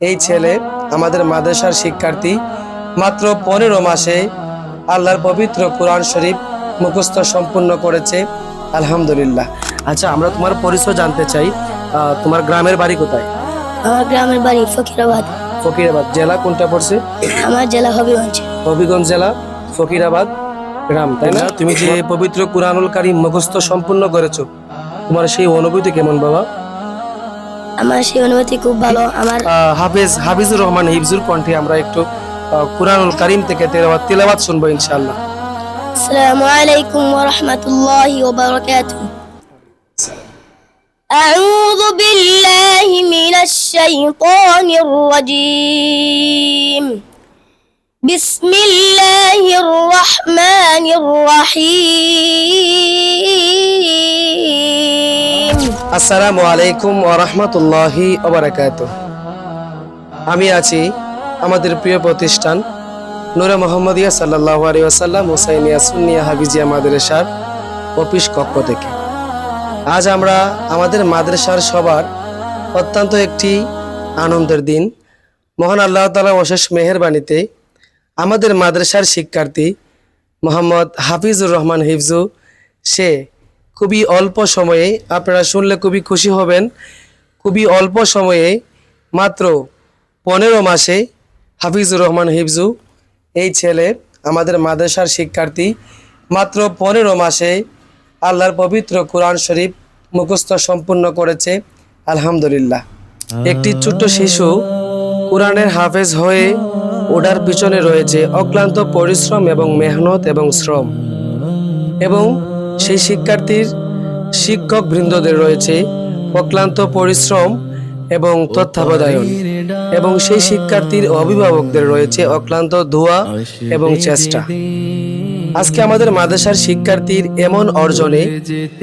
এই ছেলে আমাদের মাদ্রাসার শিক্ষার্থী, মাত্র 15 মাসে আল্লাহর পবিত্র কোরআন শরীফ মুখস্থ সম্পূর্ণ করেছে, আলহামদুলিল্লাহ। আচ্ছা, আমরা তোমার পরিচয় জানতে চাই। তোমার গ্রামের বাড়ি কোথায়? আমার গ্রামের বাড়ি ফকিরাবাদ। ফকিরাবাদ জেলা কোনটা পড়ছে? আমার জেলা হবিগঞ্জ। হবিগঞ্জ জেলা, ফকিরাবাদ গ্রাম, তাই না? তুমি যে পবিত্র কুরআনুল কারীম মুখস্থ সম্পূর্ণ করেছো, তোমার সেই অনুভূতি কেমন বাবা? আমার সেই অনুভূতি খুব ভালো। আমার হাফিজুর রহমান হিফজুর কণ্ঠে আমরা একটু কুরআনুল কারীম থেকে তেলাওয়াত শুনবো ইনশাআল্লাহ। আসসালামু আলাইকুম ওয়া রাহমাতুল্লাহি ওয়া বারাকাতুহু। আউযু বিল্লাহি মিনাশ শাইতানির রাজীম। বিসমিল্লাহির রহমানির রহিম। আসসালামু আলাইকুম ওয়া রাহমাতুল্লাহি ওয়া বারাকাতুহু। আমি আছি আমাদের প্রিয় প্রতিষ্ঠান নূরে মুহাম্মদিয়া সাল্লাল্লাহু আলাইহি ওয়াসাল্লাম হুসাইনিয়া সুন্নিয়া হাফিজিয়া মাদ্রাসার অফিস কক্ষ থেকে। আজ আমরা আমাদের মাদ্রাসার সবার অত্যন্ত একটি আনন্দের দিন। মহান আল্লাহ তাআলার অশেষ মেহেরবানিতে আমাদের মাদ্রাসার শিক্ষার্থী মোহাম্মদ হাফিজুর রহমান হিফজু, সে খুবই অল্প সময়ে, আপনারা শুনলে খুবই খুশি হবেন, খুবই অল্প সময়ে মাত্র 15 মাসে হাফিজুর রহমান হিফজু, এই ছেলে আমাদের মাদ্রাসার শিক্ষার্থী, মাত্র 15 মাসে আল্লাহর পবিত্র কোরআন শরীফ মুখস্থ সম্পূর্ণ করেছে, আলহামদুলিল্লাহ। একটি ছোট্ট শিশু কোরআনের হাফেজ হয়ে ওঠার পিছনে রয়েছে অক্লান্ত পরিশ্রম এবং মেহনত এবং শ্রম, এবং সেই শিক্ষার্থীর শিক্ষক বৃন্দদের রয়েছে অক্লান্ত পরিশ্রম এবং তত্ত্বাবধায়ন, এবং সেই শিক্ষার্থীর অভিভাবকদের রয়েছে অক্লান্ত দোয়া এবং চেষ্টা। আজকে আমাদের মাদ্রাসার শিক্ষার্থীর এমন অর্জনে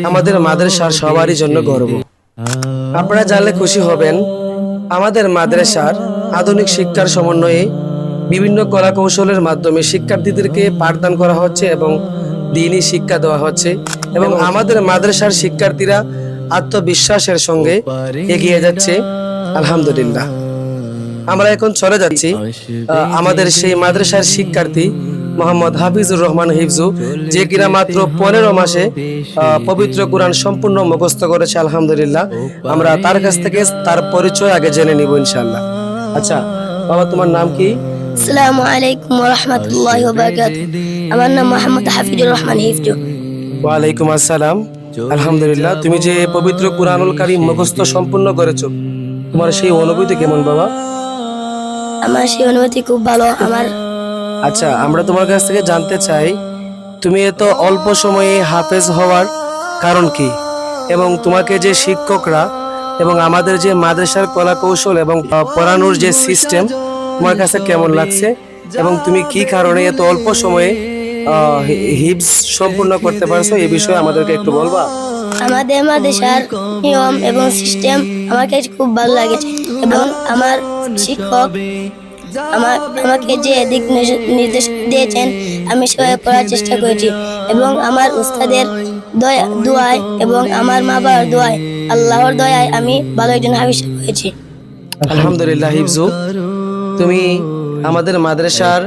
আমাদের মাদ্রাসার সবারই জন্য গর্ব। আপনারা জানলে খুশি হবেন, আমাদের মাদ্রাসার আধুনিক শিক্ষার সমন্বয়ে বিভিন্ন কলা কৌশলের মাধ্যমে শিক্ষার্থীদেরকে পাঠদান করা হচ্ছে এবং দ্বীনি শিক্ষা দেওয়া হচ্ছে, এবং আমাদের মাদ্রাসার শিক্ষার্থীরা আত্মবিশ্বাসের সঙ্গে এগিয়ে যাচ্ছে, আলহামদুলিল্লাহ। আমরা এখন চলে যাচ্ছি আমাদের সেই মাদ্রাসার শিক্ষার্থী মোহাম্মদ হাফিজুর রহমান হিফজু, যে কিনা মাত্র 15 মাসে পবিত্র কোরআন সম্পূর্ণ মুখস্থ করেছে, আলহামদুলিল্লাহ। আমরা তার কাছ থেকে তার পরিচয় আগে জেনে নিব ইনশাআল্লাহ। আচ্ছা বাবা, তোমার নাম কি? আসসালামু আলাইকুম ওয়া রাহমাতুল্লাহি ওয়া বারাকাতুহু। আমার নাম মোহাম্মদ হাফিজুর রহমান হিফজু। ওয়া আলাইকুম আসসালাম। আলহামদুলিল্লাহ, তুমি যে পবিত্র কুরআনুল কারীম মুখস্থ সম্পূর্ণ করেছো, তোমার সেই অনুভূতি কেমন বাবা? আমার সেই অনুভূতি খুব ভালো। আচ্ছা, আমরা তোমার কাছ থেকে জানতে চাই, তুমি এত অল্প সময়ে হাফেজ হওয়ার কারণ কি, এবং তোমাকে যে শিক্ষকরা এবং আমাদের যে মাদ্রাসার কলা কৌশল এবং পড়ানোর যে সিস্টেম তোমার কাছে কেমন লাগছে, এবং তুমি কি কারণে এত অল্প সময়ে হিফজ সম্পূর্ণ করতে পারছো, এই বিষয়ে আমাদেরকে একটু বলবা? আমাদের মাদ্রাসার নিয়ম এবং সিস্টেম আমার কাছে খুব ভালো লাগেছে, এবং আমার শিক্ষক আমাকে যে দিক নির্দেশ দিয়েছেন আমি সেভাবে পড়ার চেষ্টা করেছি, এবং আমার উস্তাদের দোয়ায় এবং আমার মা বাবার দোয়ায়, আল্লাহর দয়ায় আমি ভালো একজন হাফেজ হয়েছি, আলহামদুলিল্লাহ। হিফজু, তুমি আমাদের মাদ্রাসার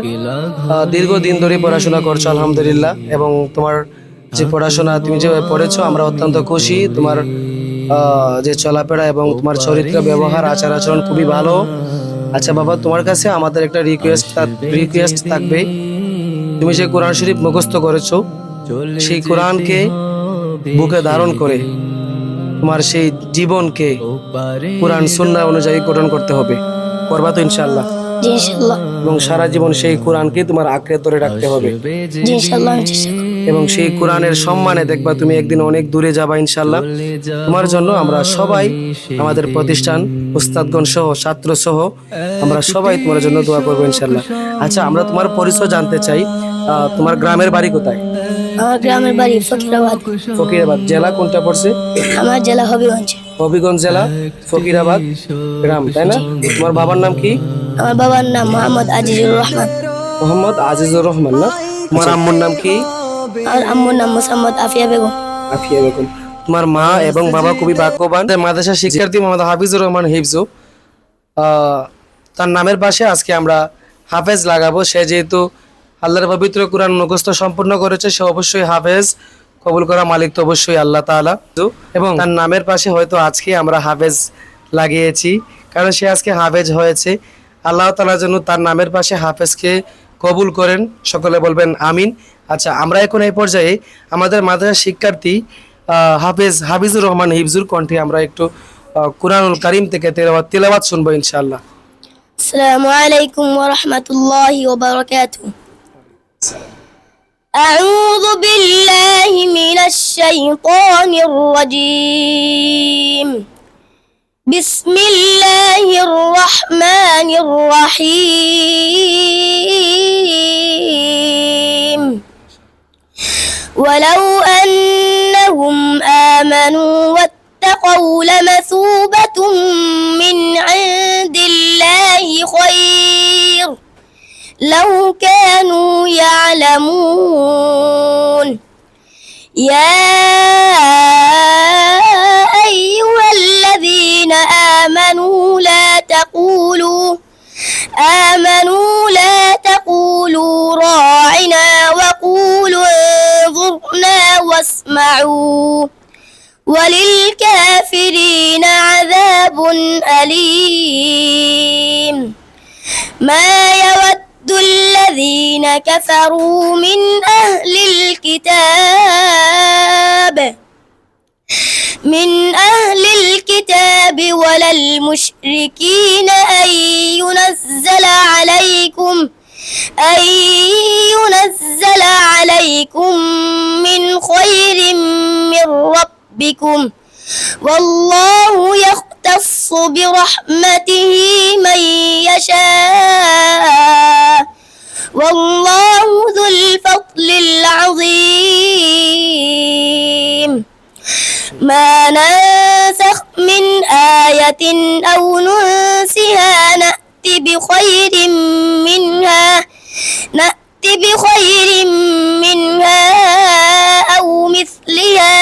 দীর্ঘদিন ধরে পড়াশোনা করছো, আলহামদুলিল্লাহ, এবং তোমার যে পড়াশোনা তুমি যেভাবে পড়েছো আমরা অত্যন্ত খুশি। তোমার যে চলাফেরা এবং তোমার চরিত্র, ব্যবহার, আচার আচরণ খুবই ভালো। আচ্ছা বাবা, তোমার কাছে আমাদের একটা রিকোয়েস্ট থাকবে। তুমি যে কোরআন শরীফ মুখস্থ করেছো, সেই কোরআনকে বুকে ধারণ করে তোমার সেই জীবনকে কোরআন সুন্নাহ অনুযায়ী গঠন করতে হবে। করবা তো ইনশাআল্লাহ? জি ইনশাআল্লাহ। এবং সারা জীবন সেই কোরআনকে তোমার আঁকড়ে ধরে রাখতে হবে। জি ইনশাআল্লাহ, আমি চেষ্টা করব। এবং সেই কোরআনের সম্মানে দেখবা তুমি একদিন অনেক দূরে যাবা ইনশাআল্লাহ। তোমার জন্য আমরা সবাই, আমাদের প্রতিষ্ঠান, উস্তাদগণ সহ, ছাত্র সহ, আমরা সবাই তোমার জন্য দোয়া করবো ইনশাআল্লাহ। আচ্ছা, আমরা তোমার পরিচয় জানতে চাই। তোমার গ্রামের বাড়ি কোথায়? আমার গ্রামের বাড়ি ফকিরাবাদ। ফকিরাবাদ জেলা কোনটা পড়ছে? আমার জেলা হবিগঞ্জ। হবিগঞ্জ জেলা, ফকিরাবাদ গ্রাম, তাই না? তোমার বাবার নাম কি? আমার বাবার নাম মোহাম্মদ আজিজুর রহমান। মোহাম্মদ আজিজুর রহমান না? তোমার আম্মুর নাম কি? আমার আম্মুর নাম মোসাম্মদ আফিয়া বেগম। আফিয়া বেগম। তোমার মা এবং বাবা খুবই ভাগ্যবান। মাদ্রাসা শিক্ষার্থী মোহাম্মদ হাফিজুর রহমান হিফজু তার নামের পাশে আজকে আমরা হাফেজ লাগাবো। সে যেহেতু আল্লাহর পবিত্র কুরআন মুখস্থ সম্পূর্ণ করেছে, সে অবশ্যই হাফেজ, কবুল করা মালিক তো অবশ্যই আল্লাহ তাআলা। এবং তার নামের পাশে হয়তো আজকে আমরা হাফেজ লাগিয়েছি, কারণ সে আজকে হাফেজ হয়েছে। আল্লাহ তাআলা যেন তার নামের পাশে হাফেজকে কবুল করেন, সকলে বলবেন আমিন। আচ্ছা, আমরা এখন এই পর্যায়ে আমাদের মাদ্রাসার শিক্ষার্থী হাফিজুর রহমান হিফজুর কণ্ঠে আমরা একটু কুরআনুল কারীম থেকে তেলাওয়াত শুনবো ইনশাআল্লাহ। আসসালামু আলাইকুম ওয়া রাহমাতুল্লাহি ওয়া বারাকাতুহু। أعوذ بالله من الشيطان الرجيم. بسم الله الرحمن الرحيم. ولو أنهم آمنوا واتقوا لمثوبة من عند الله خير لو كانوا يعلمون. يا أيها الذين آمنوا لا تقولوا راعنا وقولوا انظرنا واسمعوا وللكافرين عذاب أليم. ما يود الذين كفروا من أهل الكتاب ولا المشركين أن ينزل عليكم من خير من ربكم والله يختص برحمته من يشاء والله ذو الفضل العظيم. ما ننسخ من آية أو ننسها نأت بخير منها أو مثلها.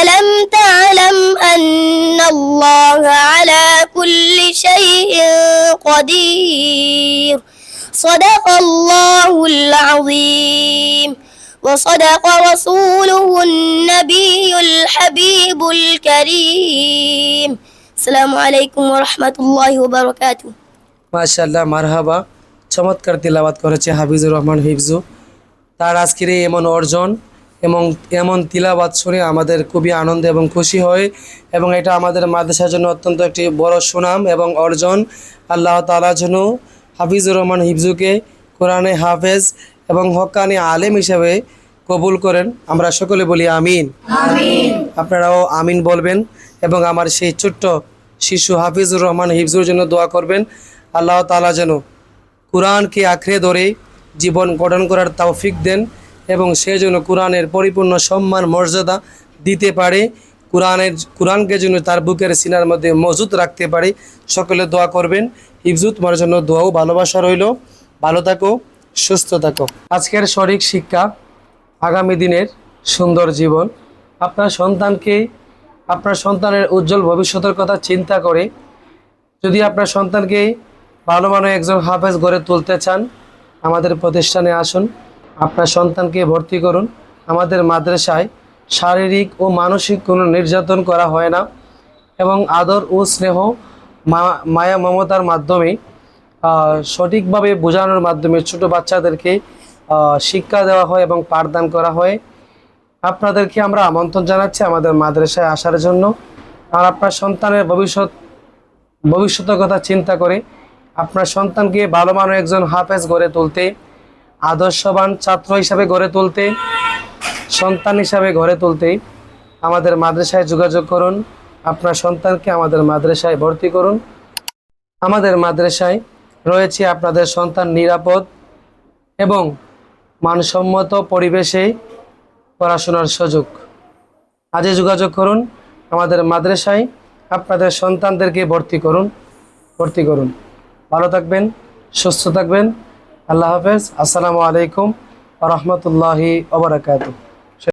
ألم تعلم أن الله على كل شيء قدير. صدق الله العظيم وصدق رسوله النبي الحبيب الكريم. السلام عليكم ورحمة الله وبركاته. মাশাআল্লাহ, মারহাবা, চমৎকার তিলাওয়াত করেছে হাফিজুর রহমান হিফজু। তার আজকের এই এমন অর্জন এবং এমন তিলাওয়াত শুনে আমাদের খুবই আনন্দ এবং খুশি হয়, এবং এটা আমাদের মাদ্রাসার জন্য অত্যন্ত একটি বড় সুনাম এবং অর্জন। আল্লাহ তাআলা যেন হাফিজুর রহমান হিফজুকে কোরআনে হাফেজ এবং হক্কানি আলেম হিসেবে কবুল করেন। আমরা সকলে বলি আমিন। আপনারাও আমিন বলবেন এবং আমার সেই ছোট্ট শিশু হাফিজুর রহমান হিফজুর জন্য দোয়া করবেন। আল্লাহ তাআলা যেন কোরআনকে আঁকড়ে ধরে জীবন গঠন করার তৌফিক দেন এবং সে যেন কোরআনের পরিপূর্ণ সম্মান মর্যাদা দিতে পারে, কোরআনকে যেন তার বুকের সিনার মধ্যে মজুদ রাখতে পারে। সকলে দোয়া করবেন। হিফজু, তোমার জন্য দোয়া ও ভালোবাসা রইল। ভালো থাকো, সুস্থ থাকো। আজকের সঠিক শিক্ষা আগামী দিনের সুন্দর জীবন। আপনার সন্তানের উজ্জ্বল ভবিষ্যতের কথা চিন্তা করে যদি আপনার সন্তানকে ভালো মানের একজন হাফেজ গড়ে তুলতে চান, আমাদের প্রতিষ্ঠানে আসুন, আপনার সন্তানকে ভর্তি করুন। আমাদের মাদ্রাসায় শারীরিক ও মানসিক কোনো নির্যাতন করা হয় না এবং আদর ও স্নেহ মায়া মমতার মাধ্যমে সঠিকভাবে বোঝানোর মাধ্যমে ছোট বাচ্চাদেরকে শিক্ষা দেওয়া হয় এবং পাঠদান করা হয়। আপনাদেরকে আমরা আমন্ত্রণ জানাচ্ছি আমাদের মাদ্রাসায় আসার জন্য। আর আপনার সন্তানের ভবিষ্যতের কথা চিন্তা করে আপনার সন্তানকে ভালো মানের একজন হাফেজ গড়ে তুলতে, আদর্শবান ছাত্র হিসাবে গড়ে তুলতে, সন্তান হিসাবে গড়ে তুলতে আমাদের মাদ্রাসায় যোগাযোগ করুন। আপনার সন্তানকে আমাদের মাদ্রাসায় ভর্তি করুন। আমাদের মাদ্রাসায় রয়েছে আপনাদের সন্তান নিরাপদ এবং মানসম্মত পরিবেশে পড়াশোনার সুযোগ। আজই যোগাযোগ করুন আমাদের মাদ্রাসায়, আপনাদের সন্তানদেরকে ভর্তি করুন। ভালো থাকবেন, সুস্থ থাকবেন। আল্লাহ হাফেজ। আসসালামু আলাইকুম ওয়া রাহমাতুল্লাহি ওয়া বারাকাতুহু।